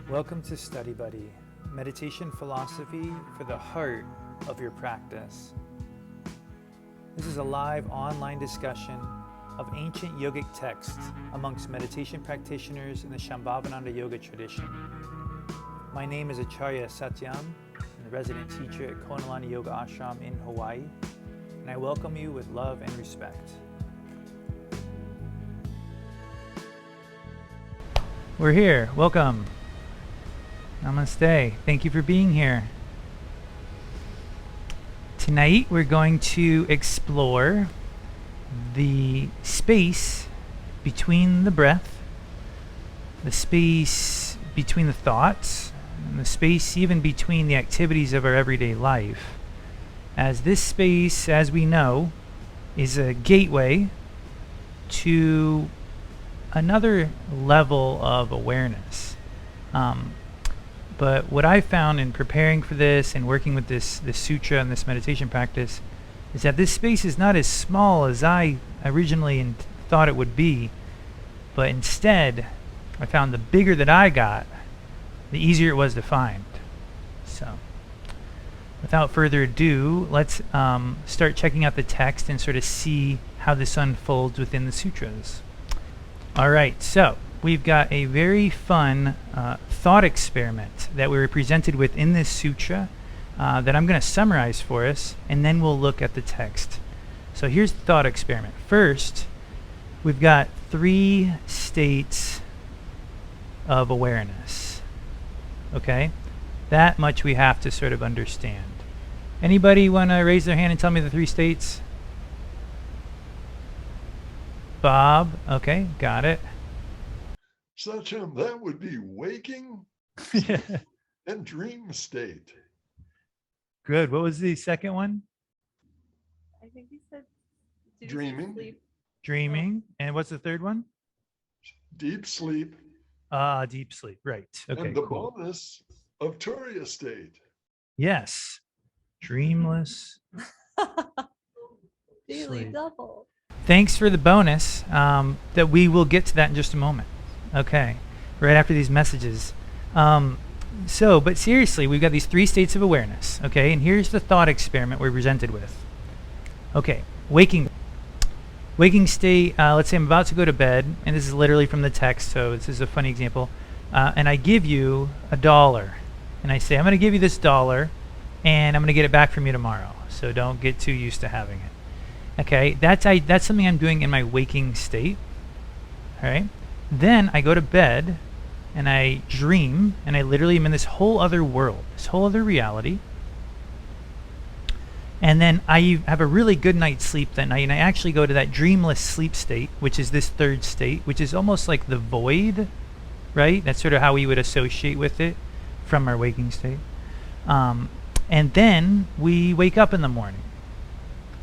Welcome to Study Buddy, meditation philosophy for the heart of your practice. This is a live online discussion of ancient yogic texts amongst meditation practitioners in the Shambhavananda yoga tradition. My name is Turya Satyam, I'm the resident teacher at Konalani Yoga Ashram in Hawaii, and I welcome you with love and respect. We're here. Welcome. Namaste. Thank you for being here. Tonight we're going to explore the space between the breath, the space between the thoughts, and the space even between the activities of our everyday life. As this space, as we know, is a gateway to another level of awareness. But what I found in preparing for this and working with this sutra and this meditation practice is that this space is not as small as I originally thought it would be, but instead I found the bigger that I got, the easier it was to find. So without further ado, let's start checking out the text and sort of see how this unfolds within the sutras. All right, so we've got a very fun thought experiment that we were presented with in this sutra that I'm going to summarize for us, and then we'll look at the text. So here's the thought experiment. First, we've got 3 states of awareness. Okay? That much we have to sort of understand. Anybody want to raise their hand and tell me the 3 states? Bob, okay, got it. Sachin, that would be waking Yeah. and dream state. Good. What was the second one? I think he said Dreaming. Sleep. Dreaming. And what's the third one? Deep sleep. Deep sleep. Right. Okay, and the cool. bonus of Turya state. Yes. Dreamless. Daily Sleep. double. Thanks for the bonus. That we will get to that in just a moment. Okay. Right after these messages. But seriously, we've got these 3 states of awareness. Okay. And here's the thought experiment we're presented with. Okay. Waking state, let's say I'm about to go to bed, and this is literally from the text, so this is a funny example, and I give you $1, and I say, I'm going to give you this $1, and I'm going to get it back from you tomorrow, so don't get too used to having it. Okay, that's something I'm doing in my waking state. All right, then I go to bed, and I dream, and I literally am in this whole other world, this whole other reality. And then I have a really good night's sleep that night, and I actually go to that dreamless sleep state, which is this 3rd state, which is almost like the void, right? That's sort of how we would associate with it from our waking state. And then we wake up in the morning.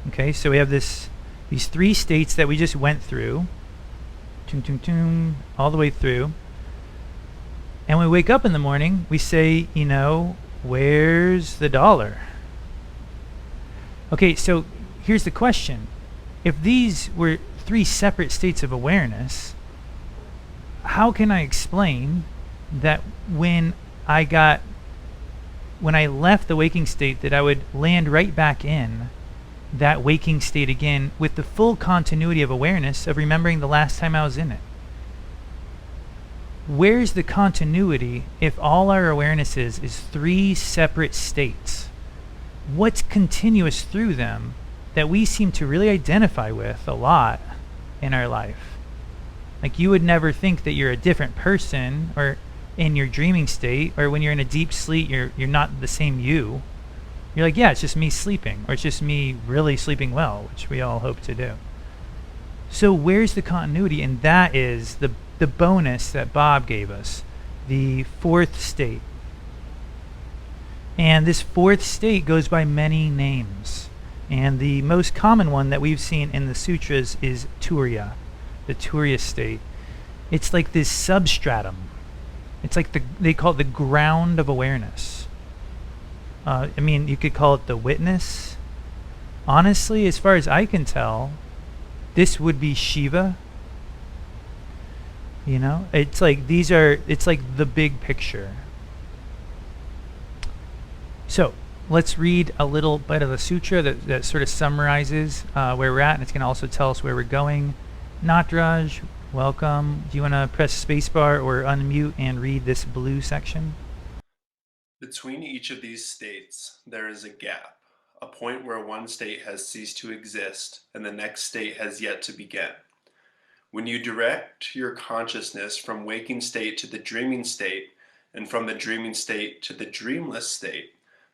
Okay, so we have these 3 states that we just went through, all the way through. And when we wake up in the morning, we say, where's the $1? Okay, so here's the question. If these were 3 separate states of awareness, how can I explain that when I left the waking state that I would land right back in that waking state again with the full continuity of awareness of remembering the last time I was in it? Where's the continuity if all our awareness is 3 separate states? What's continuous through them that we seem to really identify with a lot in our life? Like, you would never think that you're a different person, or in your dreaming state, or when you're in a deep sleep, you're not the same you. You're like, yeah, it's just me sleeping, or it's just me really sleeping well, which we all hope to do. So where's the continuity? And that is the bonus that Bob gave us, the 4th state. And this 4th state goes by many names. And the most common one that we've seen in the sutras is Turya, the Turya state. It's like this substratum. It's like they call it the ground of awareness. You could call it the witness. Honestly, as far as I can tell, this would be Shiva. You know, it's like it's like the big picture. So let's read a little bit of the sutra that sort of summarizes where we're at, and it's going to also tell us where we're going. Natraj, welcome. Do you want to press spacebar or unmute and read this blue section? Between each of these states, there is a gap, a point where one state has ceased to exist and the next state has yet to begin. When you direct your consciousness from waking state to the dreaming state, and from the dreaming state to the dreamless state,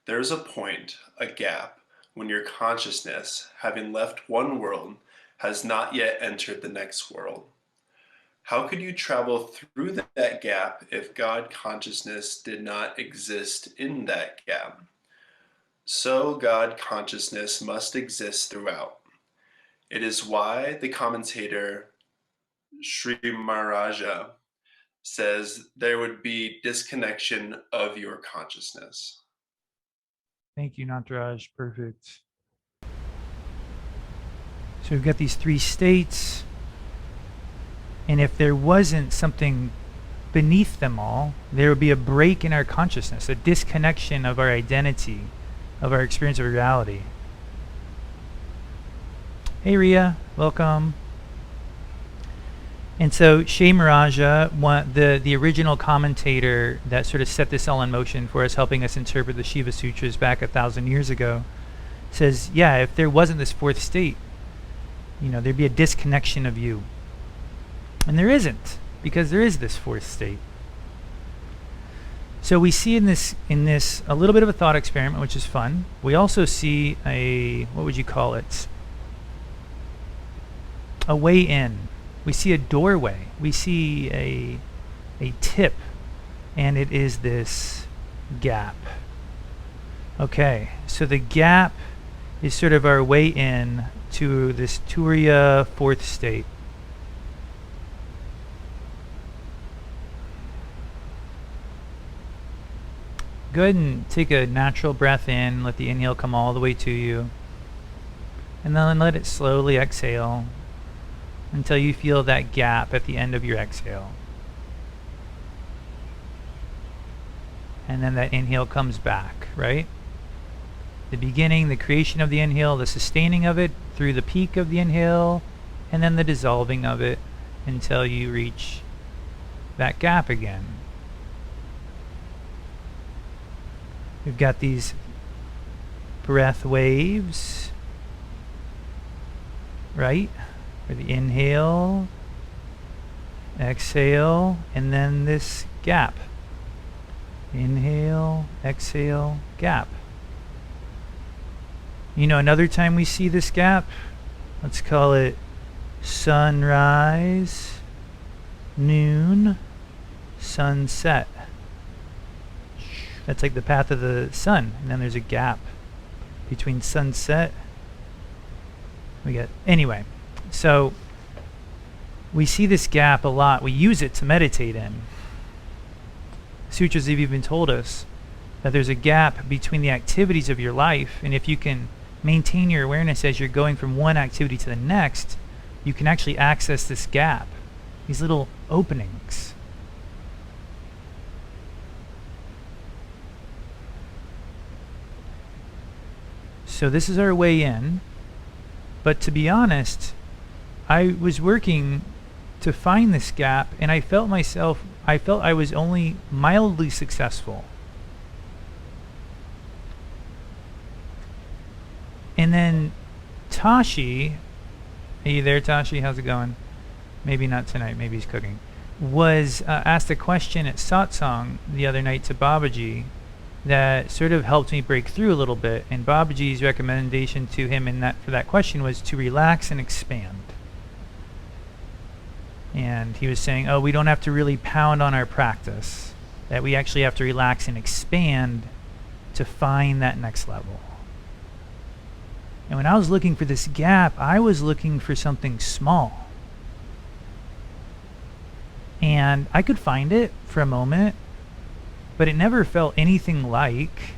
there is a point, a gap, when your consciousness, having left one world, has not yet entered the next world. How could you travel through that gap if God consciousness did not exist in that gap? So God consciousness must exist throughout. It is why the commentator Sri Maharaja says there would be disconnection of your consciousness. Thank you, Natraj. Perfect. So we've got these three states, and if there wasn't something beneath them all, there would be a break in our consciousness, a disconnection of our identity, of our experience of reality. Hey Ria, welcome. And so Shemaraja, the original commentator that sort of set this all in motion for us, helping us interpret the Shiva Sutras back 1,000 years ago, says, yeah, if there wasn't this fourth state, there'd be a disconnection of you. And there isn't, because there is this fourth state. So we see in this a little bit of a thought experiment, which is fun. We also see what would you call it? A way in. We see a doorway. We see a tip, and it is this gap. Okay, so the gap is sort of our way in to this Turya fourth state. Go ahead and take a natural breath in, let the inhale come all the way to you, and then let it slowly exhale until you feel that gap at the end of your exhale. And then that inhale comes back, right? The beginning, the creation of the inhale, the sustaining of it through the peak of the inhale, and then the dissolving of it until you reach that gap again. We've got these breath waves, right? For the inhale, exhale, and then this gap. Inhale, exhale, gap. Another time we see this gap, let's call it sunrise, noon, sunset. That's like the path of the sun, and then there's a gap between sunset. Anyway, so we see this gap a lot. We use it to meditate in. Sutras have even told us that there's a gap between the activities of your life, and if you can maintain your awareness as you're going from one activity to the next, you can actually access this gap, these little openings. So this is our way in, but to be honest, I was working to find this gap, and I felt I was only mildly successful. And then Tashi, are you there, Tashi? How's it going? Maybe not tonight, maybe he's cooking. Was asked a question at satsang the other night to Babaji that sort of helped me break through a little bit. And Babaji's recommendation to him for that question was to relax and expand. And he was saying, we don't have to really pound on our practice, that we actually have to relax and expand to find that next level. And when I was looking for this gap, I was looking for something small. And I could find it for a moment, but it never felt anything like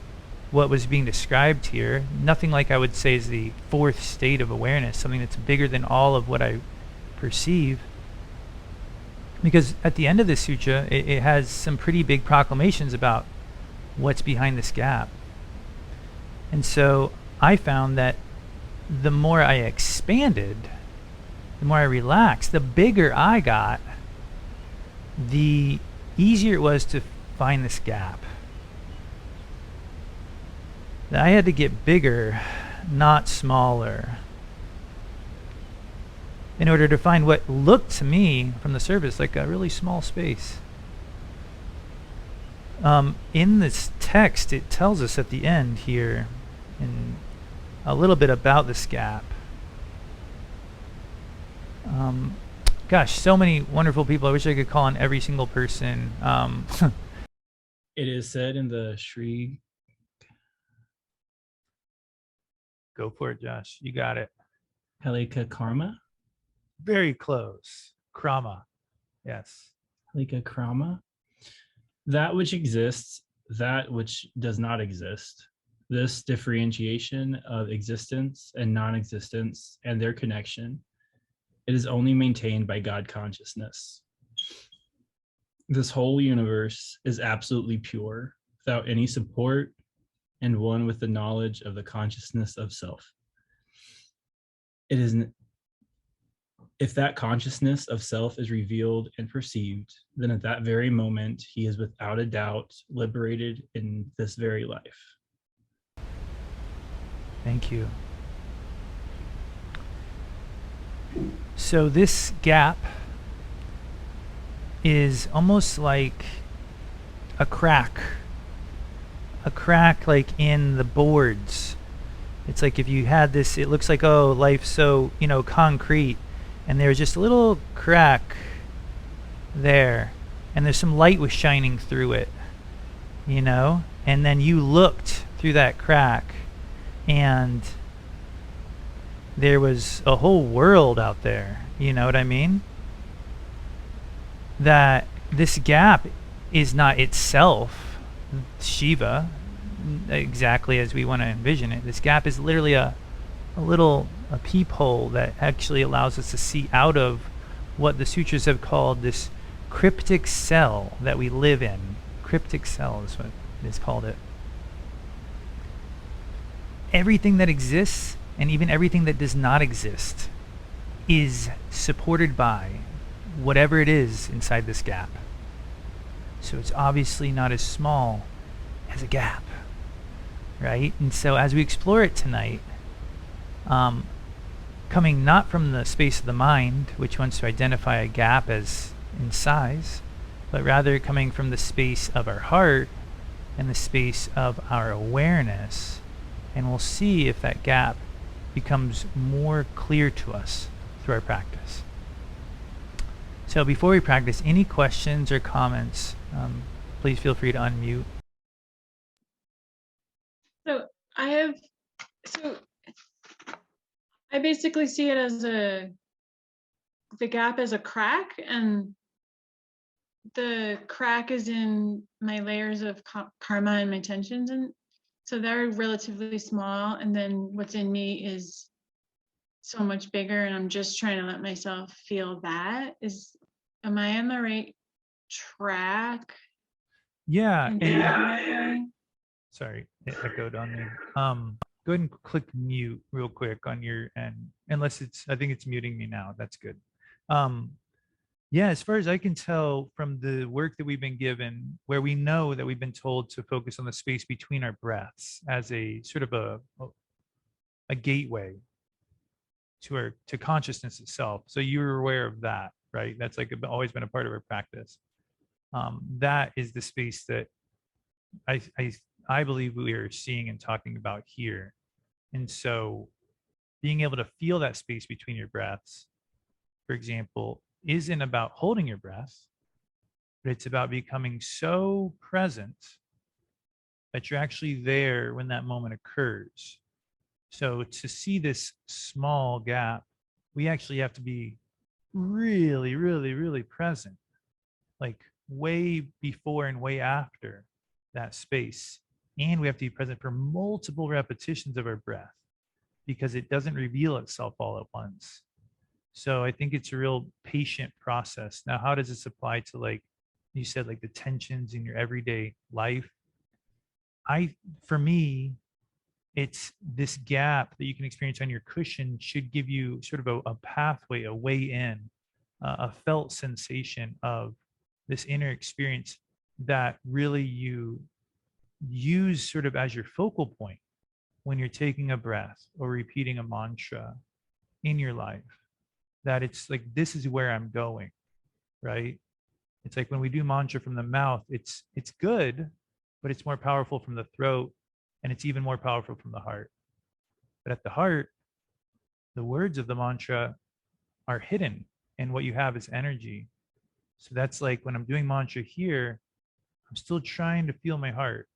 what was being described here. Nothing like I would say is the fourth state of awareness, something that's bigger than all of what I perceive. Because at the end of this sutra, it has some pretty big proclamations about what's behind this gap. And so I found that the more I expanded, the more I relaxed, the bigger I got, the easier it was to find this gap. I had to get bigger, not smaller, in order to find what looked to me from the surface like a really small space. In this text, it tells us at the end here in a little bit about this gap. Gosh, so many wonderful people. I wish I could call on every single person. It is said in the Sri. Go for it, Josh. You got it. Halika Karma. Very close. Krama. Yes. Halika Krama. That which exists, that which does not exist. This differentiation of existence and non-existence and their connection, it is only maintained by God consciousness. This whole universe is absolutely pure, without any support, and one with the knowledge of the consciousness of self. It is, if that consciousness of self is revealed and perceived, then at that very moment, he is without a doubt liberated in this very life. Thank you. So this gap is almost like a crack like in the boards. It's like if you had this, it looks like, oh, life's so, concrete, and there's just a little crack there, and there's some light was shining through it, and then you looked through that crack, and there was a whole world out there. You know what I mean? That this gap is not itself Shiva, exactly as we want to envision it. This gap is literally a peephole that actually allows us to see out of what the sutras have called this cryptic cell that we live in. Cryptic cell is what is called it. Everything that exists, and even everything that does not exist, is supported by whatever it is inside this gap. So it's obviously not as small as a gap, right? And so as we explore it tonight, coming not from the space of the mind, which wants to identify a gap as in size, but rather coming from the space of our heart and the space of our awareness, and we'll see if that gap becomes more clear to us through our practice. So before we practice, any questions or comments, please feel free to unmute. So I basically see it as the gap as a crack, and the crack is in my layers of karma and my tensions, and so they're relatively small, and then what's in me is so much bigger, and I'm just trying to let myself feel that. Am I on the right track? Yeah. in thinking that way? Sorry, it echoed on me. Go ahead and click mute real quick on your end, unless I think it's muting me now. That's good. Yeah, as far as I can tell from the work that we've been given, where we know that we've been told to focus on the space between our breaths as a sort of a gateway to consciousness itself. So you're aware of that, right? That's like always been a part of our practice. That is the space that I believe we are seeing and talking about here. And so being able to feel that space between your breaths, for example, isn't about holding your breath, but it's about becoming so present that you're actually there when that moment occurs. So to see this small gap, we actually have to be really, really, really present, like way before and way after that space. And we have to be present for multiple repetitions of our breath, because it doesn't reveal itself all at once. So I think it's a real patient process. Now, how does this apply to, like you said, like the tensions in your everyday life? For me, it's this gap that you can experience on your cushion should give you sort of a pathway, a way in, a felt sensation of this inner experience that really you use sort of as your focal point when you're taking a breath or repeating a mantra in your life. That it's like, this is where I'm going, right? It's like when we do mantra from the mouth, it's good, but it's more powerful from the throat, and it's even more powerful from the heart. But at the heart, the words of the mantra are hidden, and what you have is energy. So that's like when I'm doing mantra here, I'm still trying to feel my heart,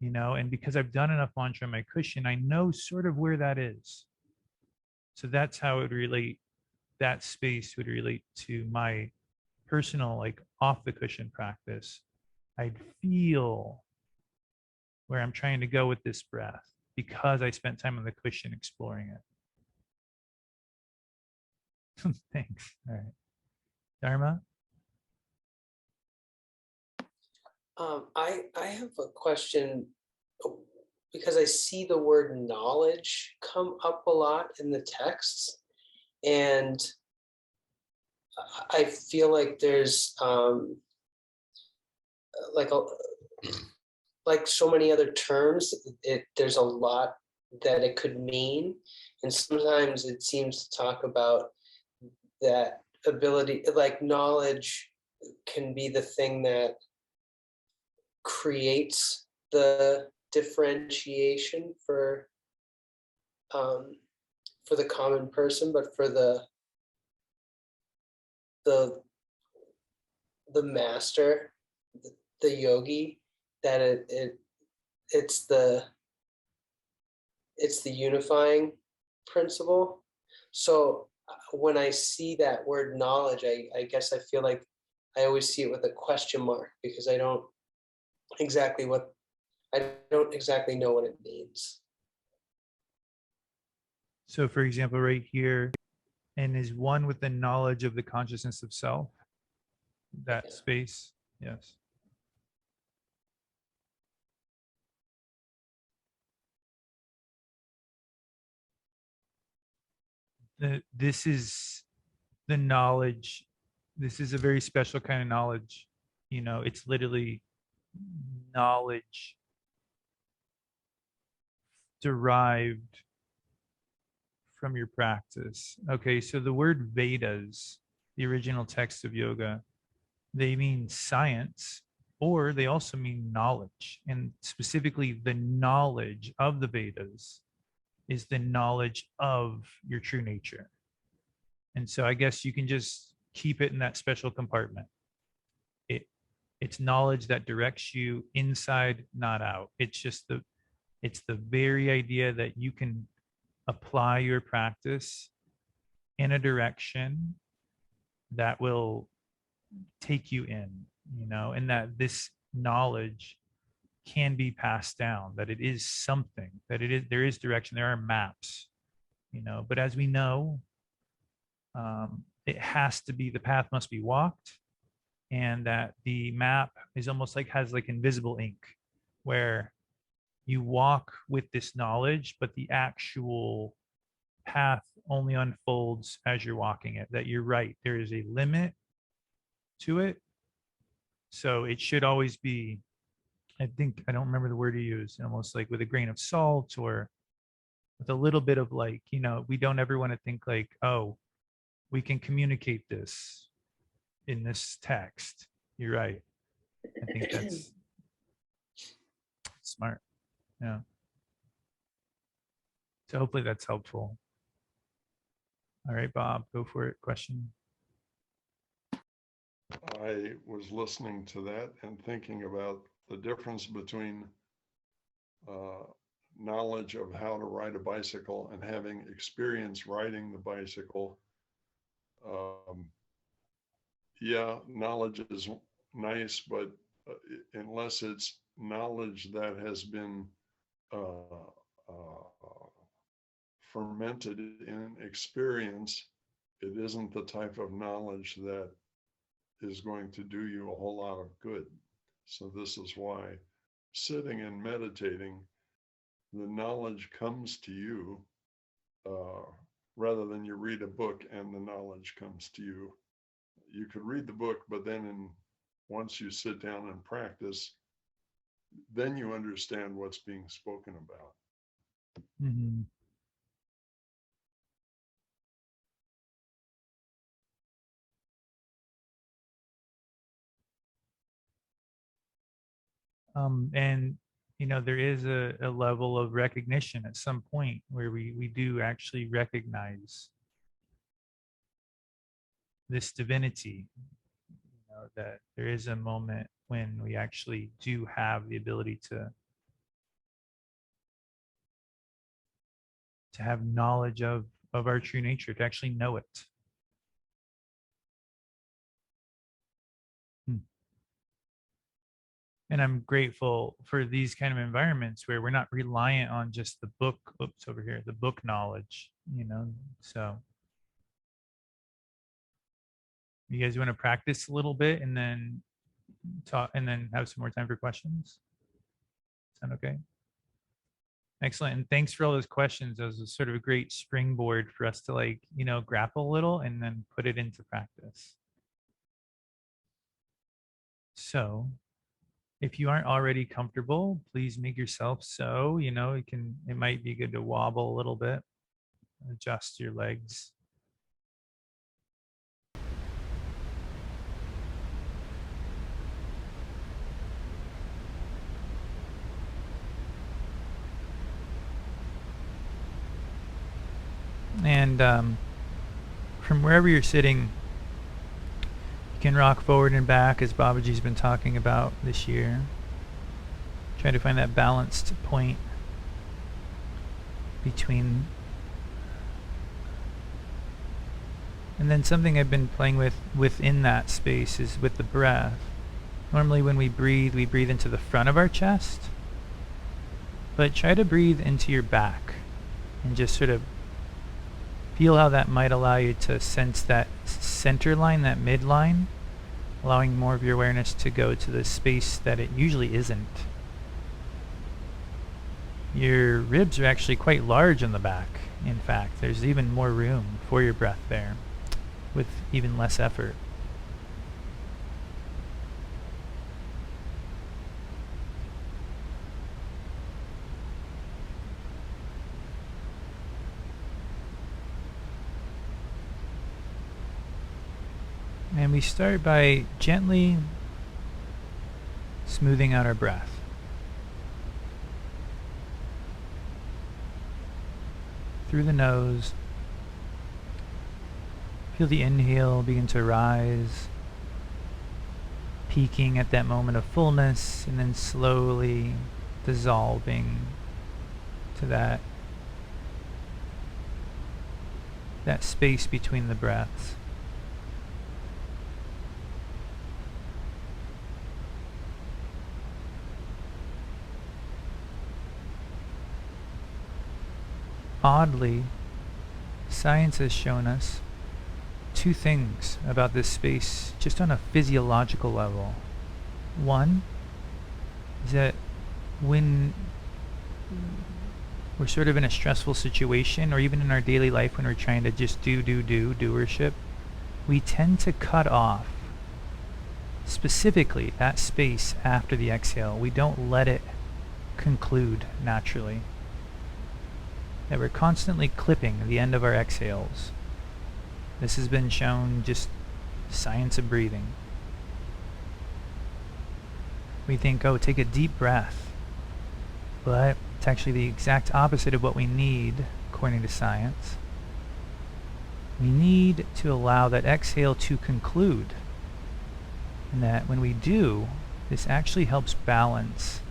and because I've done enough mantra on my cushion, I know sort of where that is. So that's how it would relate, that space would relate to my personal, like off the cushion practice. I'd feel where I'm trying to go with this breath because I spent time on the cushion exploring it. Thanks. All right. Dharma? I have a question because I see the word knowledge come up a lot in the texts, and I feel like there's like a like so many other terms, there's a lot that it could mean, and sometimes it seems to talk about that ability, like knowledge can be the thing that creates the differentiation for the common person, but for the master, the yogi, that it's the unifying principle. So when I see that word knowledge, I guess I feel like I always see it with a question mark, because I don't exactly know what it means. So for example, right here, and is one with the knowledge of the consciousness of self, that Yeah. space. Yes. This is the knowledge. This is a very special kind of knowledge. It's literally knowledge derived from your practice. Okay, so the word Vedas, the original text of yoga, they mean science, or they also mean knowledge. And specifically, the knowledge of the Vedas is the knowledge of your true nature. And so I guess you can just keep it in that special compartment. It's knowledge that directs you inside, not out. It's the very idea that you can apply your practice in a direction that will take you in, and that this knowledge can be passed down, that it is something, that there is direction, there are maps, but as we know, it has to be, the path must be walked, and that the map is almost like has like invisible ink, where you walk with this knowledge, but the actual path only unfolds as you're walking it. That you're right, there is a limit to it. So it should always be, I think, I don't remember the word you used, almost like with a grain of salt, or with a little bit of like, we don't ever want to think like, oh, we can communicate this in this text. You're right. I think that's smart. Yeah. So hopefully that's helpful. All right, Bob, go for it. Question. I was listening to that and thinking about the difference between knowledge of how to ride a bicycle and having experience riding the bicycle. Yeah, knowledge is nice, but unless it's knowledge that has been fermented in experience, it isn't the type of knowledge that is going to do you a whole lot of good. So this is why sitting and meditating, the knowledge comes to you rather than you read a book and the knowledge comes to you. You could read the book, but then once you sit down and practice, then you understand what's being spoken about. Mm-hmm. And you know, there is a level of recognition at some point where we do actually recognize this divinity, you know, that there is a moment when we actually do have the ability to have knowledge of our true nature, to actually know it. And I'm grateful for these kind of environments where we're not reliant on just the book, oops, over here, the book knowledge, you know. So you guys want to practice a little bit and then talk and then have some more time for questions? Sound okay? Excellent. And thanks for all those questions. That was a sort of a great springboard for us to, like, you know, grapple a little and then put it into practice. So if you aren't already comfortable, please make yourself so, you know, it might be good to wobble a little bit, adjust your legs. And from wherever you're sitting, you can rock forward and back as Babaji's been talking about this year. Try to find that balanced point between. And then something I've been playing with within that space is with the breath. Normally when we breathe into the front of our chest. But try to breathe into your back and just sort of feel how that might allow you to sense that center line, that midline, allowing more of your awareness to go to the space that it usually isn't. Your ribs are actually quite large in the back. In fact, there's even more room for your breath there with even less effort. And we start by gently smoothing out our breath. Through the nose, feel the inhale begin to rise, peaking at that moment of fullness, and then slowly dissolving to that space between the breaths. Oddly, science has shown us two things about this space just on a physiological level. One is that when we're sort of in a stressful situation, or even in our daily life when we're trying to just doership, we tend to cut off specifically that space after the exhale. We don't let it conclude naturally. That we're constantly clipping the end of our exhales. This has been shown, just science of breathing. We think, oh, take a deep breath. But it's actually the exact opposite of what we need, according to science. We need to allow that exhale to conclude. And that when we do, this actually helps balance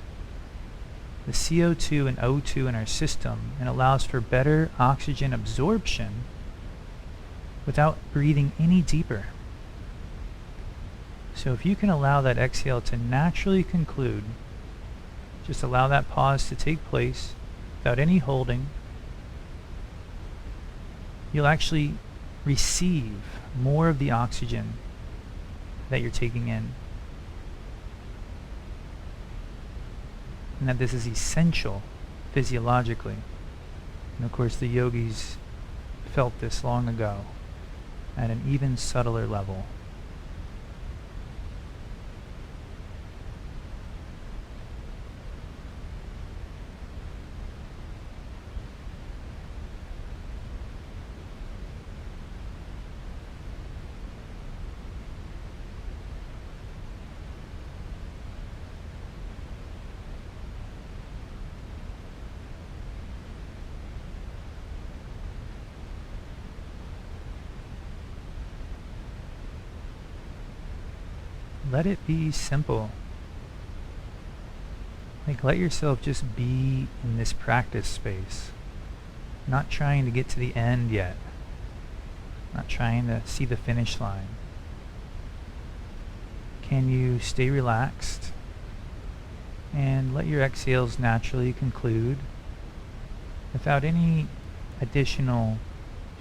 the CO2 and O2 in our system and allows for better oxygen absorption without breathing any deeper. So if you can allow that exhale to naturally conclude, just allow that pause to take place without any holding, you'll actually receive more of the oxygen that you're taking in. And that this is essential physiologically. And of course the yogis felt this long ago at an even subtler level. Let it be simple. Like, let yourself just be in this practice space. Not trying to get to the end yet. Not trying to see the finish line. Can you stay relaxed and let your exhales naturally conclude without any additional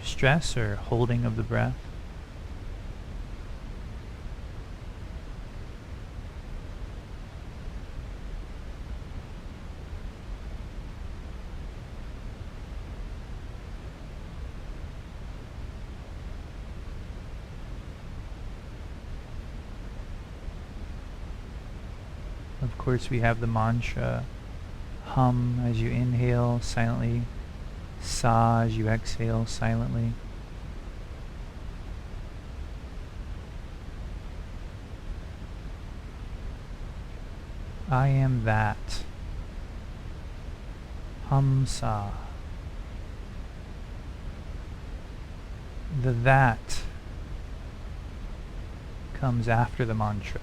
stress or holding of the breath? Of course, we have the mantra hum as you inhale silently, sa as you exhale silently. I am that. Hum sa. The that comes after the mantra.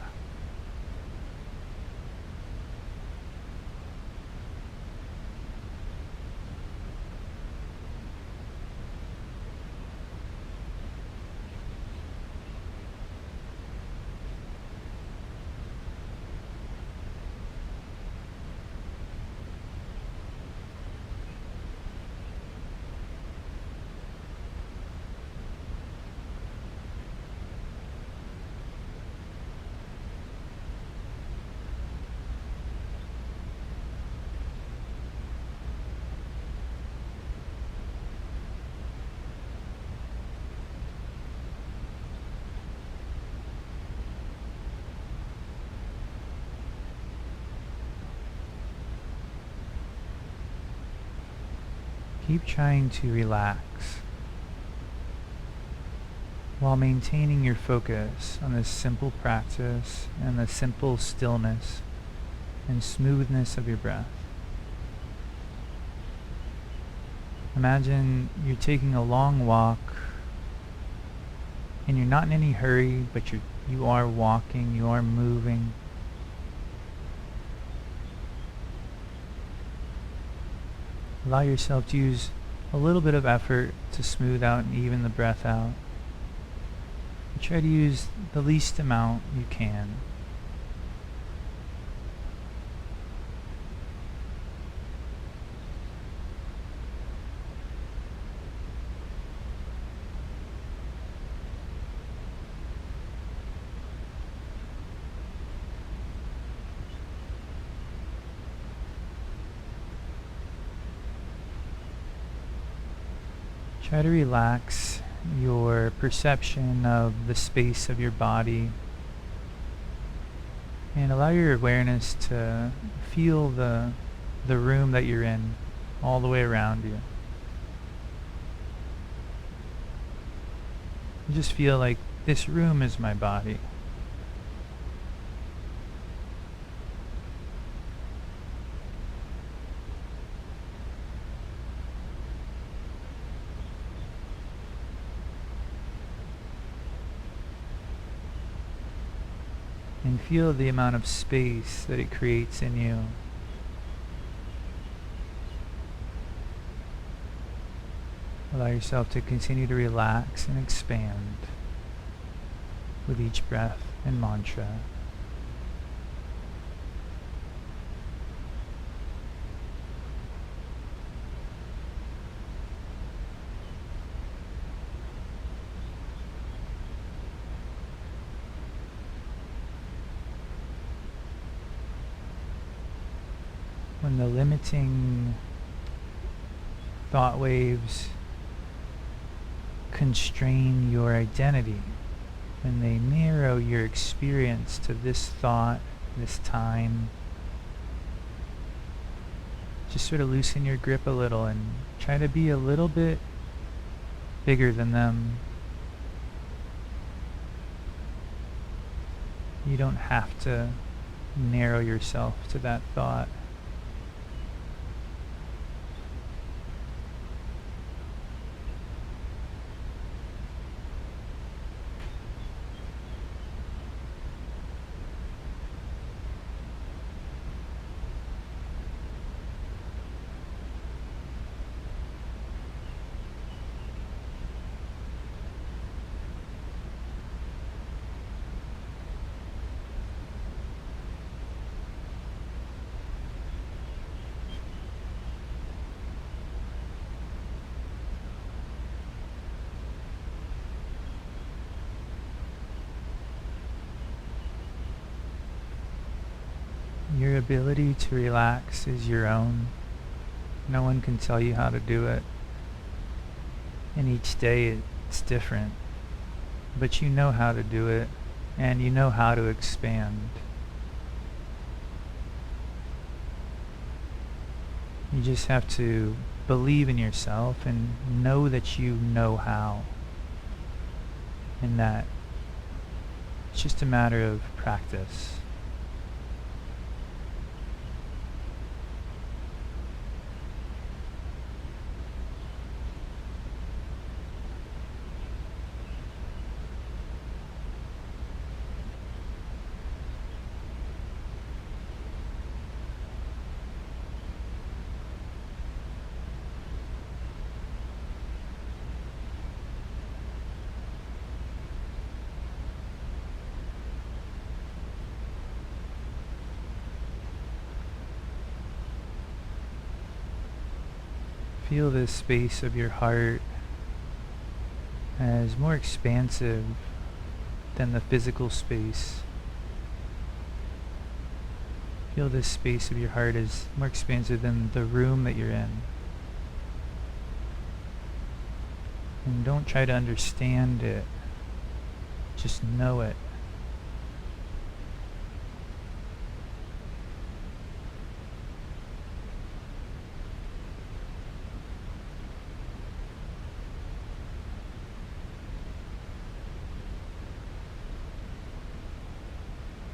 Keep trying to relax while maintaining your focus on this simple practice and the simple stillness and smoothness of your breath. Imagine you're taking a long walk and you're not in any hurry, but you are walking, you are moving. Allow yourself to use a little bit of effort to smooth out and even the breath out. Try to use the least amount you can. Try to relax your perception of the space of your body and allow your awareness to feel the room that you're in all the way around you. Just feel like this room is my body. And feel the amount of space that it creates in you. Allow yourself to continue to relax and expand with each breath and mantra. when the limiting thought waves constrain your identity, when they narrow your experience to this thought, this time, just sort of loosen your grip a little and try to be a little bit bigger than them. You don't have to narrow yourself to that thought. Your ability to relax is your own. No one can tell you how to do it. And each day it's different. But you know how to do it, and you know how to expand. You just have to believe in yourself and know that you know how. And that it's just a matter of practice. Feel this space of your heart as more expansive than the physical space. Feel this space of your heart as more expansive than the room that you're in. And don't try to understand it. Just know it.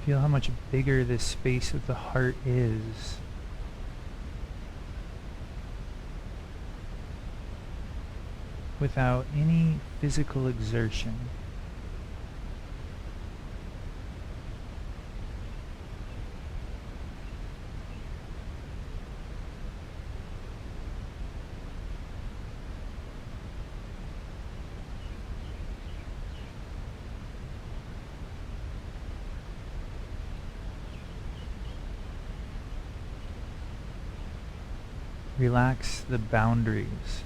Feel how much bigger this space of the heart is. Without any physical exertion. Relax the boundaries.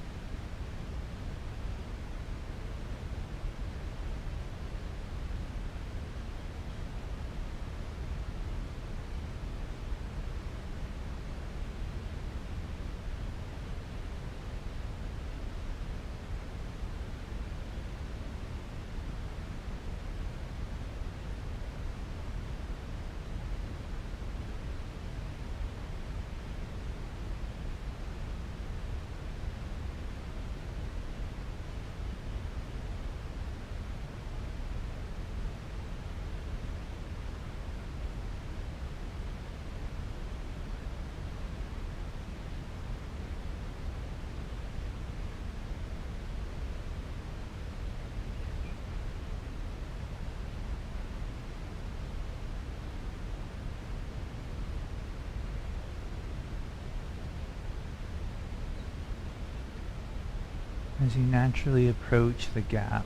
As you naturally approach the gap,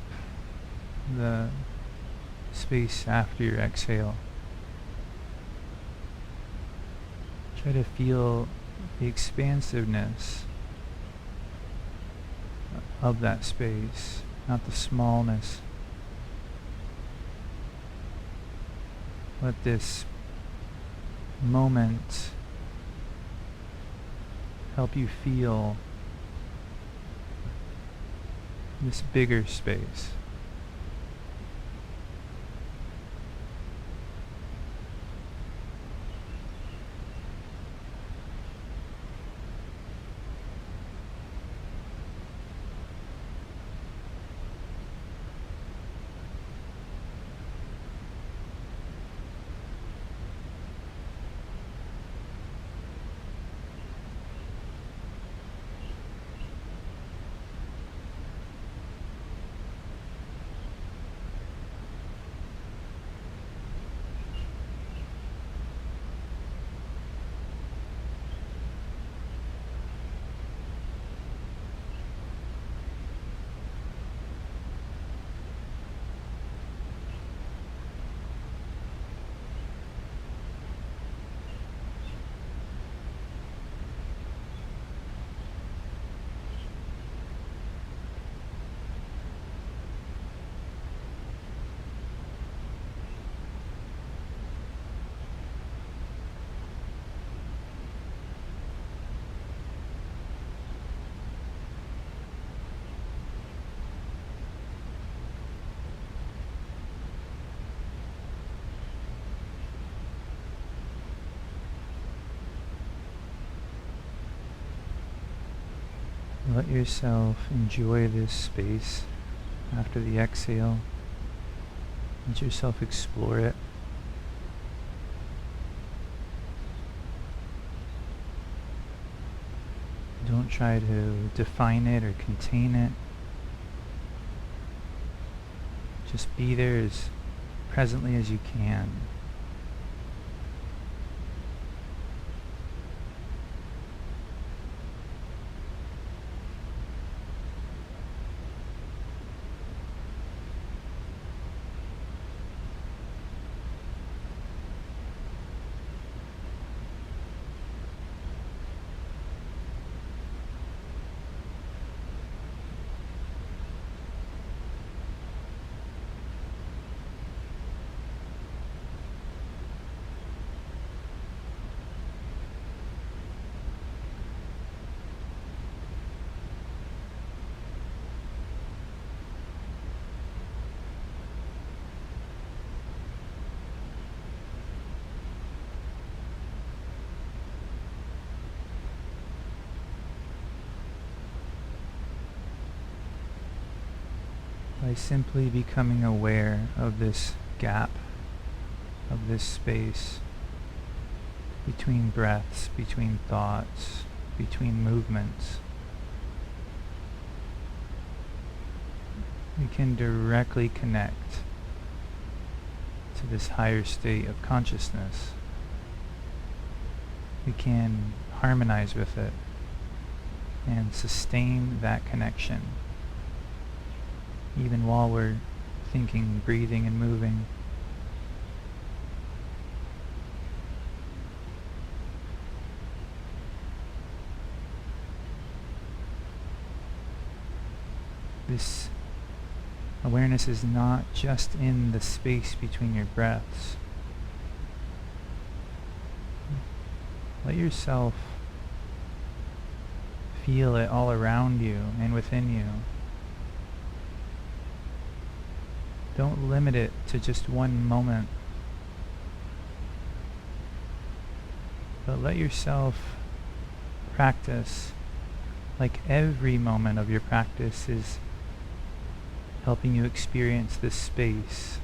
the space after your exhale, try to feel the expansiveness of that space, not the smallness. Let this moment help you feel this bigger space. Let yourself enjoy this space after the exhale. Let yourself explore it. Don't try to define it or contain it. Just be there as presently as you can. By simply becoming aware of this gap, of this space between breaths, between thoughts, between movements, we can directly connect to this higher state of consciousness. We can harmonize with it and sustain that connection even while we're thinking, breathing, and moving. This awareness is not just in the space between your breaths. Let yourself feel it all around you and within you. Don't limit it to just one moment, but let yourself practice like every moment of your practice is helping you experience this space.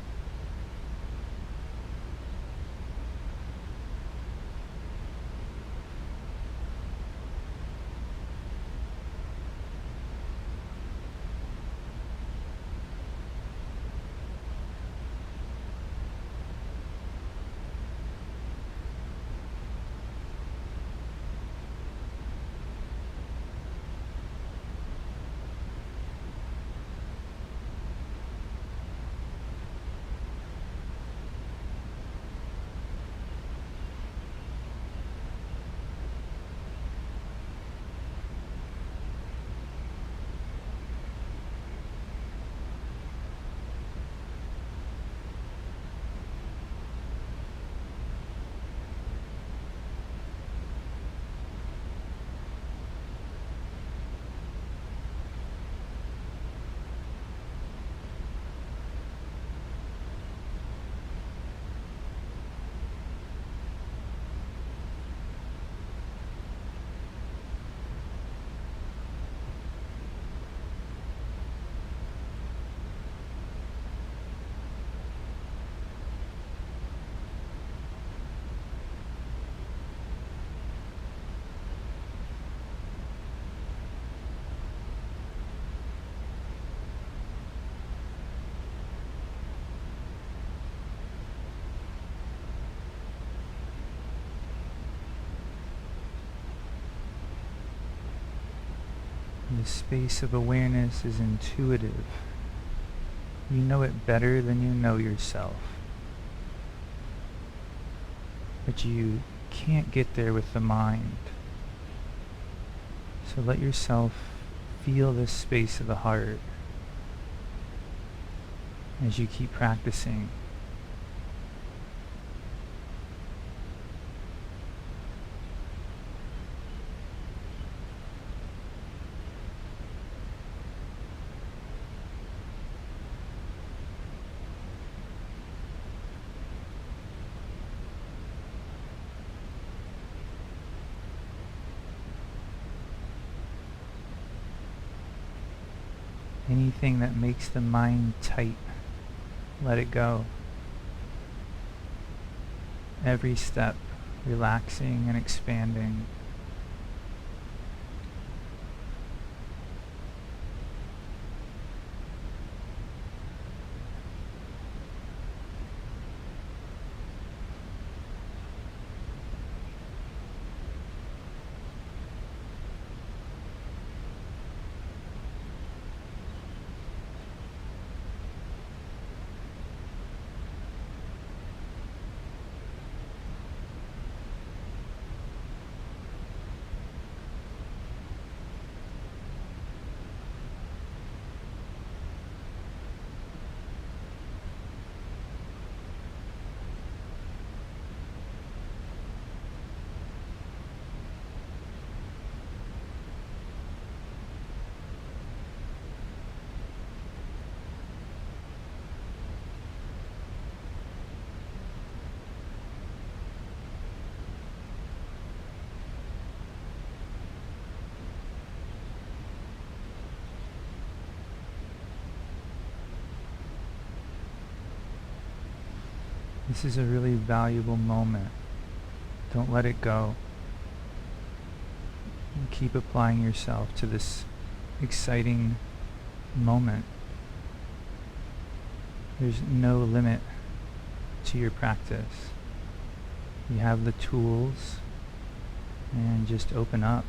The space of awareness is intuitive. You know it better than you know yourself. But you can't get there with the mind. So let yourself feel this space of the heart as you keep practicing. Anything that makes the mind tight, let it go. Every step relaxing and expanding. This is a really valuable moment. Don't let it go. And keep applying yourself to this exciting moment. There's no limit to your practice. You have the tools, and just open up.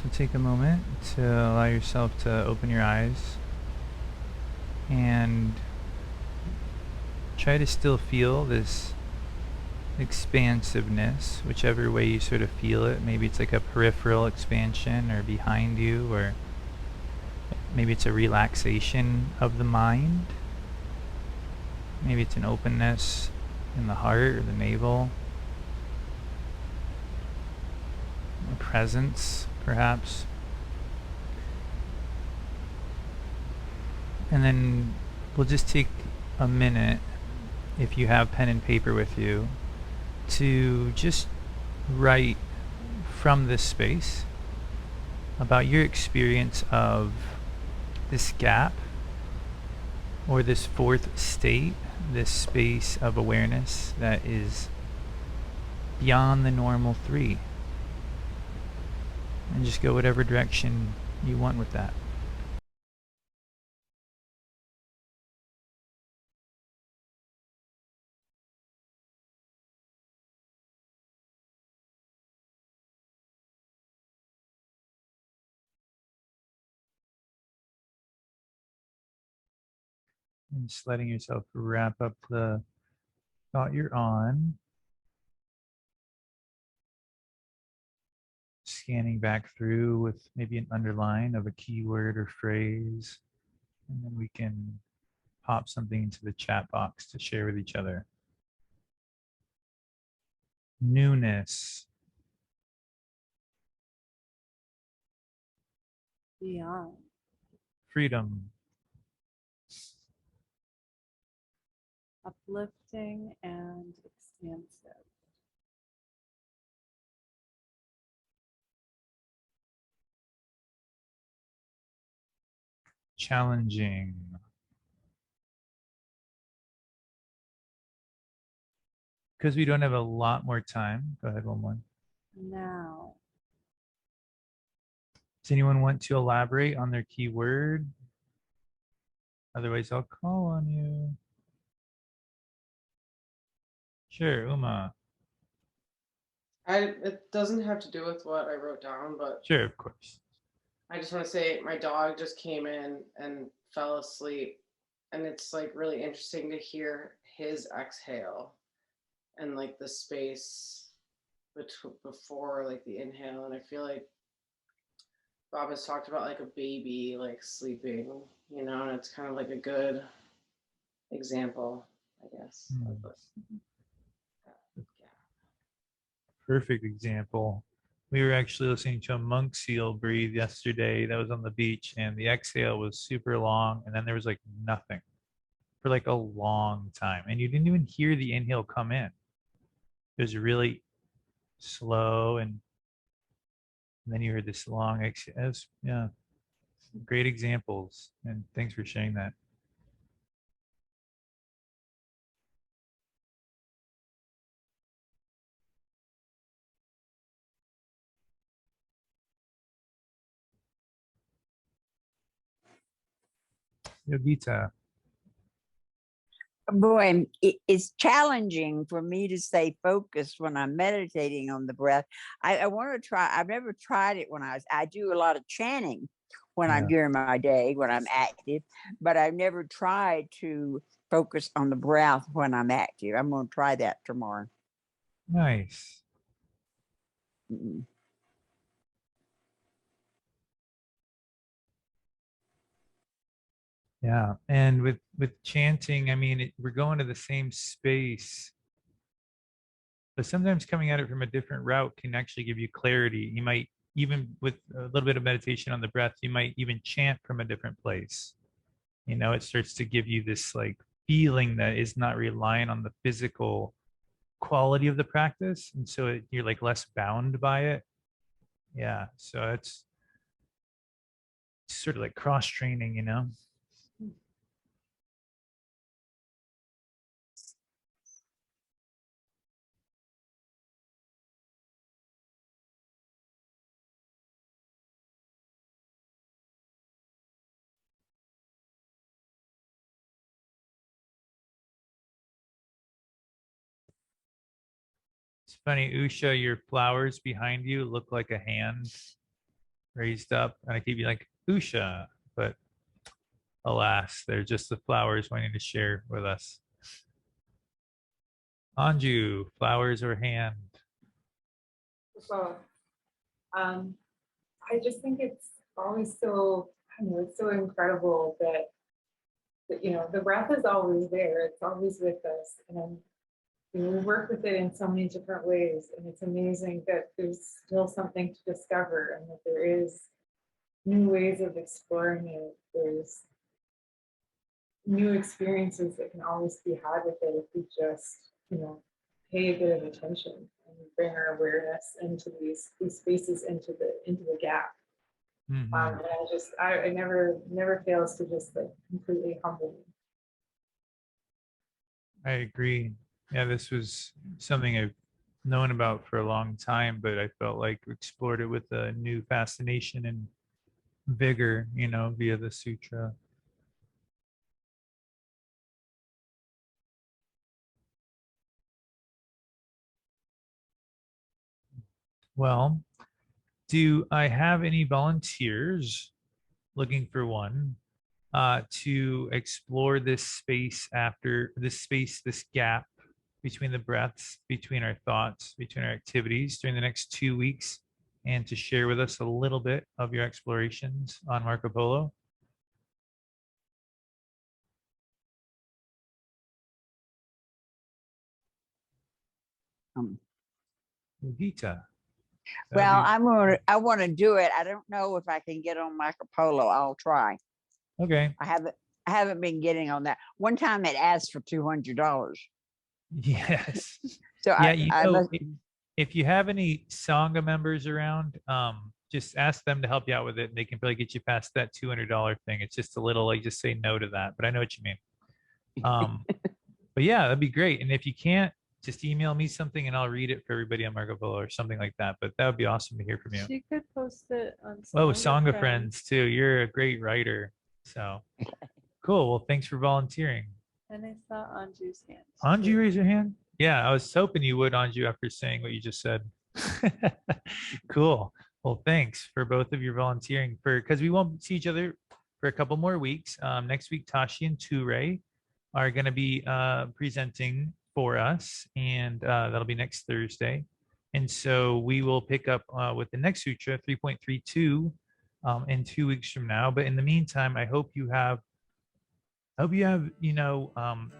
So take a moment to allow yourself to open your eyes and try to still feel this expansiveness, whichever way you sort of feel it. Maybe it's like a peripheral expansion or behind you, or maybe it's a relaxation of the mind. Maybe it's an openness in the heart or the navel. A presence, perhaps. And then we'll just take a minute, if you have pen and paper with you, to just write from this space about your experience of this gap or this fourth state, this space of awareness that is beyond the normal three. And just go whatever direction you want with that. And just letting yourself wrap up the thought you're on. Scanning back through with maybe an underline of a keyword or phrase. And then we can pop something into the chat box to share with each other. Newness. Beyond. Freedom. Uplifting and expansive. Challenging. Because we don't have a lot more time. Go ahead, one more. Now. Does anyone want to elaborate on their keyword? Otherwise, I'll call on you. Sure, Uma. It doesn't have to do with what I wrote down, but Sure, of course. I just want to say my dog just came in and fell asleep, and it's like really interesting to hear his exhale and like the space before like the inhale. And I feel like Bob has talked about like a baby like sleeping, you know, and it's kind of like a good example, I guess. Of Perfect example. We were actually listening to a monk seal breathe yesterday that was on the beach, and the exhale was super long, and then there was like nothing for like a long time, and you didn't even hear the inhale come in. It was really slow, and then you heard this long exhale. It was, yeah, great examples, and thanks for sharing that. Yogita. Boy, it's challenging for me to stay focused when I'm meditating on the breath. I want to try. I've never tried it when I do a lot of chanting when I'm during my day, when I'm active, but I've never tried to focus on the breath when I'm active. I'm going to try that tomorrow. Nice. Mm. Yeah, and with chanting, I mean, we're going to the same space, but sometimes coming at it from a different route can actually give you clarity. You might, even with a little bit of meditation on the breath, you might even chant from a different place. You know, it starts to give you this like feeling that is not relying on the physical quality of the practice, and so you're like less bound by it. Yeah, so it's sort of like cross training, you know. It's funny, Usha, your flowers behind you look like a hand. raised up, and I keep you like Usha, but alas, they're just the flowers wanting to share with us. Anju, flowers or hand? So, I just think it's always so, I don't know, it's so incredible that the breath is always there. It's always with us. And we work with it in so many different ways. And it's amazing that there's still something to discover and that there is new ways of exploring it. There's new experiences that can always be had with it if we just, pay a bit of attention and bring our awareness into these spaces, into the gap. Mhm. And I never fails to just like completely humble me. I agree. Yeah, this was something I've known about for a long time, but I felt like we explored it with a new fascination and vigor, via the sutra. Well, do I have any volunteers looking for one to explore this space this gap between the breaths, between our thoughts, between our activities during the next 2 weeks, and to share with us a little bit of your explorations on Marco Polo? Gita. Well, I want to do it. I don't know if I can get on Marco Polo. I'll try. Okay. I haven't been getting on that. One time it asked for $200. Yes. So yeah, if you have any Sangha members around, just ask them to help you out with it, and they can probably get you past that $200 thing. It's just a little like, just say no to that, but I know what you mean. But yeah, that'd be great. And if you can't, just email me something and I'll read it for everybody on Marco Polo or something like that. But that would be awesome to hear from you. She could post it on Sangha Friends too. You're a great writer. So cool. Well, thanks for volunteering. And I saw Anju's hand. Anju, raise your hand. Yeah, I was hoping you would, Anju, after saying what you just said. Cool. Well, thanks for both of your volunteering because we won't see each other for a couple more weeks. Next week, Tashi and Ture are going to be presenting for us, and that'll be next Thursday. And so we will pick up with the next sutra, 3.32, in 2 weeks from now. But in the meantime, I hope you have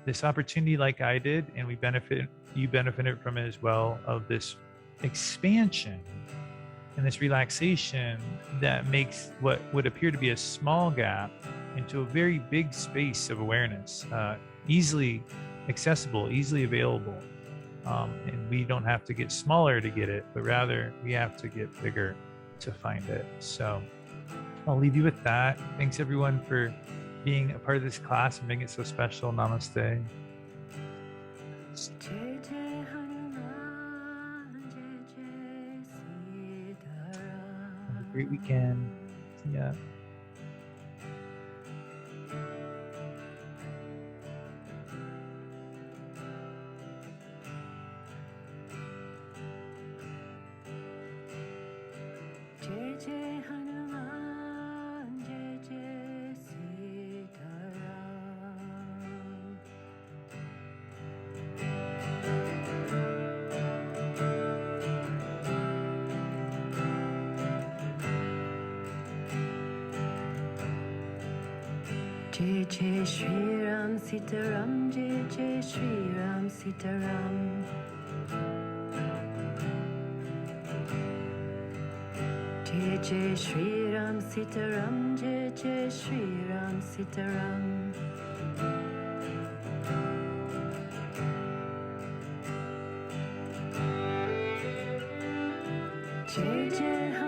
this opportunity like I did, and you benefited from it as well, of this expansion and this relaxation that makes what would appear to be a small gap into a very big space of awareness, easily accessible, easily available. And we don't have to get smaller to get it, but rather we have to get bigger to find it. So I'll leave you with that. Thanks everyone for being a part of this class and making it so special. Namaste. Have a great weekend. See ya. Jai Jai Shri Ram Sitaram, Jai Jai Shri Ram Sitaram. Jai Jai Shri Ram Sitaram, Jai Jai Shri Ram Sitaram. Jai Jai